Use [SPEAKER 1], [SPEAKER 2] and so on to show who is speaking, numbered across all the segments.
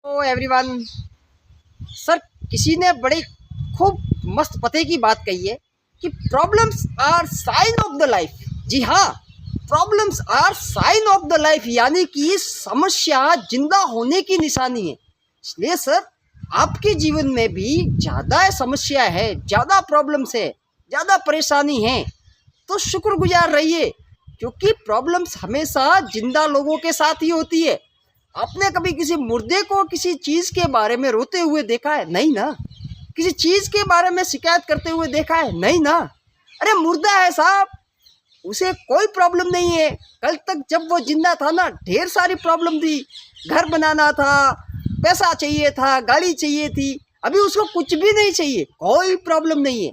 [SPEAKER 1] तो everyone sir, किसी ने बड़ी खूब मस्त पते की बात कही है कि problems are sign of the life. जी हाँ, problems are sign of the life, यानी कि समस्या जिंदा होने की निशानी है। इसलिए सर, आपके जीवन में भी ज़्यादा समस्या है, ज़्यादा प्रॉब्लम्स है, ज़्यादा परेशानी है, तो शुक्रगुजार रहिए, क्योंकि प्रॉब्लम्स हमेशा जिंदा लोगों के साथ ही होती है। आपने कभी किसी मुर्दे को किसी चीज़ के बारे में रोते हुए देखा है? नहीं ना। किसी चीज़ के बारे में शिकायत करते हुए देखा है? नहीं ना। अरे मुर्दा है साहब, उसे कोई प्रॉब्लम नहीं है। कल तक जब वो जिंदा था ना, ढेर सारी प्रॉब्लम थी। घर बनाना था, पैसा चाहिए था, गाड़ी चाहिए थी। अभी उसको कुछ भी नहीं चाहिए, कोई प्रॉब्लम नहीं है,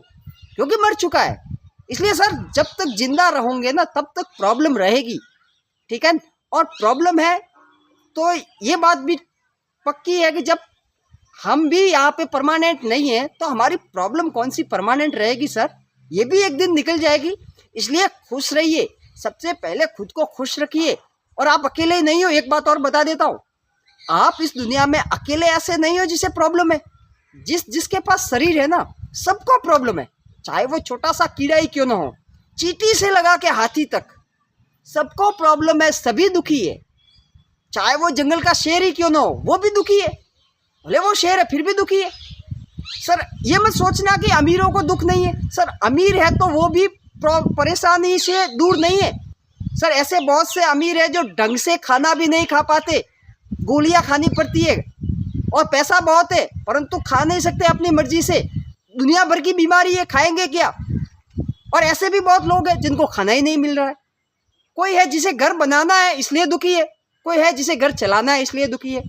[SPEAKER 1] क्योंकि मर चुका है। इसलिए सर, जब तक जिंदा रहोगे ना, तब तक प्रॉब्लम रहेगी, ठीक है। और प्रॉब्लम है तो ये बात भी पक्की है कि जब हम भी यहाँ पे परमानेंट नहीं है, तो हमारी प्रॉब्लम कौन सी परमानेंट रहेगी सर? ये भी एक दिन निकल जाएगी। इसलिए खुश रहिए, सबसे पहले खुद को खुश रखिए। और आप अकेले नहीं हो, एक बात और बता देता हूँ, आप इस दुनिया में अकेले ऐसे नहीं हो जिसे प्रॉब्लम है। जिसके पास शरीर है ना, सबको प्रॉब्लम है, चाहे वो छोटा सा कीड़ा ही क्यों ना हो, चींटी से लगा के हाथी तक, सबको प्रॉब्लम है, सभी दुखी है। चाहे वो जंगल का शेर ही क्यों ना हो, वो भी दुखी है। भले वो शेर है, फिर भी दुखी है। सर, ये मत सोचना कि अमीरों को दुख नहीं है। सर, अमीर है तो वो भी परेशानी से दूर नहीं है। सर, ऐसे बहुत से अमीर है जो ढंग से खाना भी नहीं खा पाते, गोलियां खानी पड़ती है, और पैसा बहुत है परंतु खा नहीं सकते अपनी मर्जी से। दुनिया भर की बीमारी है, खाएंगे क्या? और ऐसे भी बहुत लोग हैं जिनको खाना ही नहीं मिल रहा है। कोई है जिसे घर बनाना है इसलिए दुखी है, कोई है जिसे घर चलाना है इसलिए दुखी है,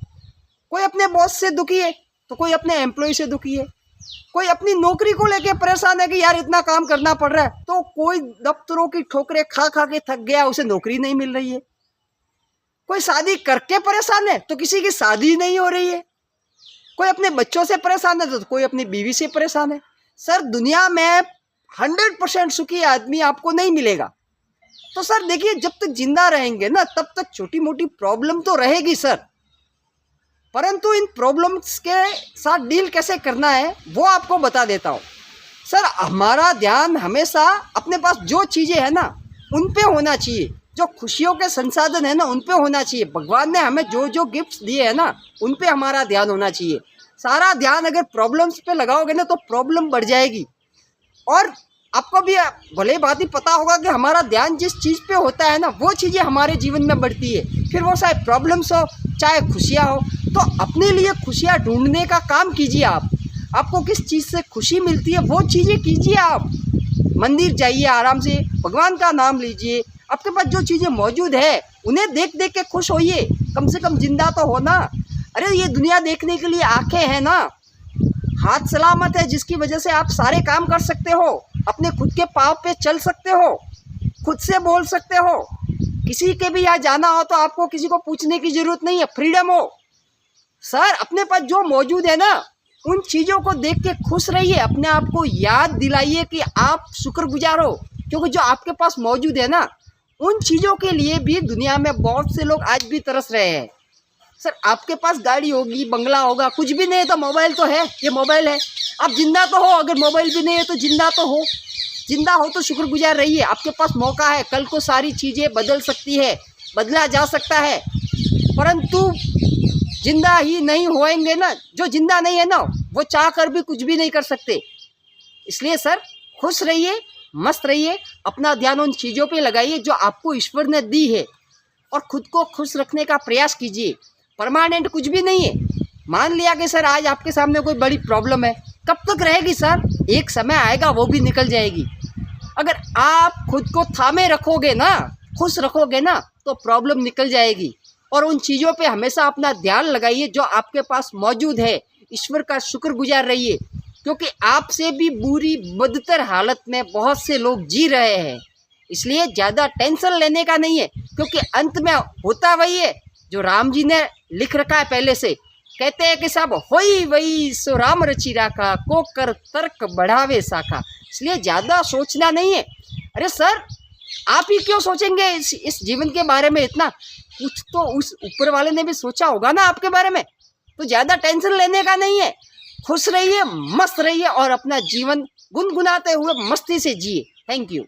[SPEAKER 1] कोई अपने बॉस से दुखी है, तो कोई अपने एम्प्लॉय से दुखी है, कोई अपनी नौकरी को लेके परेशान है कि यार इतना काम करना पड़ रहा है, तो कोई दफ्तरों की ठोकरें खा खा के थक गया, उसे नौकरी नहीं मिल रही है। कोई शादी करके परेशान है तो किसी की शादी नहीं हो रही है। कोई अपने बच्चों से परेशान है तो कोई अपनी बीवी से परेशान है। सर, दुनिया में 100% सुखी आदमी आपको नहीं मिलेगा। तो सर देखिए, जब तक जिंदा रहेंगे ना, तब तक छोटी मोटी प्रॉब्लम तो रहेगी सर, परंतु इन प्रॉब्लम्स के साथ डील कैसे करना है वो आपको बता देता हूँ। सर, हमारा ध्यान हमेशा अपने पास जो चीज़ें हैं ना, उन पे होना चाहिए। जो खुशियों के संसाधन है ना, उन पे होना चाहिए। भगवान ने हमें जो जो गिफ्ट्स दिए हैं ना, उन पे हमारा ध्यान होना चाहिए। सारा ध्यान अगर प्रॉब्लम्स पे लगाओगे ना, तो प्रॉब्लम बढ़ जाएगी। और आपको भी भले बात ही पता होगा कि हमारा ध्यान जिस चीज़ पे होता है ना, वो चीज़ें हमारे जीवन में बढ़ती है। फिर वो चाहे प्रॉब्लम्स हो, चाहे खुशियाँ हो, तो अपने लिए खुशियाँ ढूंढने का काम कीजिए। आपको किस चीज़ से खुशी मिलती है वो चीज़ें कीजिए। आप मंदिर जाइए, आराम से भगवान का नाम लीजिए। आपके पास जो चीज़ें मौजूद है उन्हें देख देख के खुश होइए। कम से कम जिंदा तो हो ना। अरे ये दुनिया देखने के लिए आंखें हैं ना, हाथ सलामत है जिसकी वजह से आप सारे काम कर सकते हो, अपने खुद के पाँव पे चल सकते हो, खुद से बोल सकते हो। किसी के भी यहाँ जाना हो तो आपको किसी को पूछने की जरूरत नहीं है, फ्रीडम हो। सर, अपने पास जो मौजूद है ना, उन चीज़ों को देख के खुश रहिए। अपने आप को याद दिलाइए कि आप शुक्रगुजार हो, क्योंकि जो आपके पास मौजूद है ना, उन चीज़ों के लिए भी दुनिया में बहुत से लोग आज भी तरस रहे हैं। सर, आपके पास गाड़ी होगी, बंगला होगा, कुछ भी नहीं है तो मोबाइल तो है। ये मोबाइल है, आप जिंदा तो हो। अगर मोबाइल भी नहीं है तो जिंदा तो हो। जिंदा हो तो शुक्रगुजार रहिए। आपके पास मौका है, कल को सारी चीज़ें बदल सकती है, बदला जा सकता है। परंतु जिंदा ही नहीं होएंगे ना, जो जिंदा नहीं है ना, वो चाह कर भी कुछ भी नहीं कर सकते। इसलिए सर, खुश रहिए, मस्त रहिए, अपना ध्यान उन चीज़ों पे लगाइए जो आपको ईश्वर ने दी है, और खुद को खुश रखने का प्रयास कीजिए। परमानेंट कुछ भी नहीं है। मान लिया कि सर आज आपके सामने कोई बड़ी प्रॉब्लम है, कब तक रहेगी सर? एक समय आएगा, वो भी निकल जाएगी। अगर आप खुद को थामे रखोगे ना, खुश रखोगे ना, तो प्रॉब्लम निकल जाएगी। और उन चीज़ों पे हमेशा अपना ध्यान लगाइए जो आपके पास मौजूद है। ईश्वर का शुक्रगुजार रहिए, क्योंकि आपसे भी बुरी बदतर हालत में बहुत से लोग जी रहे हैं। इसलिए ज़्यादा टेंशन लेने का नहीं है, क्योंकि अंत में होता वही है जो राम जी ने लिख रखा है पहले से। कहते हैं कि साहब, होई वही सो राम रची राखा, को कर तर्क बढ़ावे साखा। इसलिए ज़्यादा सोचना नहीं है। अरे सर, आप ही क्यों सोचेंगे इस जीवन के बारे में इतना? कुछ तो उस ऊपर वाले ने भी सोचा होगा ना आपके बारे में। तो ज़्यादा टेंशन लेने का नहीं है। खुश रहिए, मस्त रहिए और अपना जीवन गुनगुनाते हुए मस्ती से जिए। Thank you.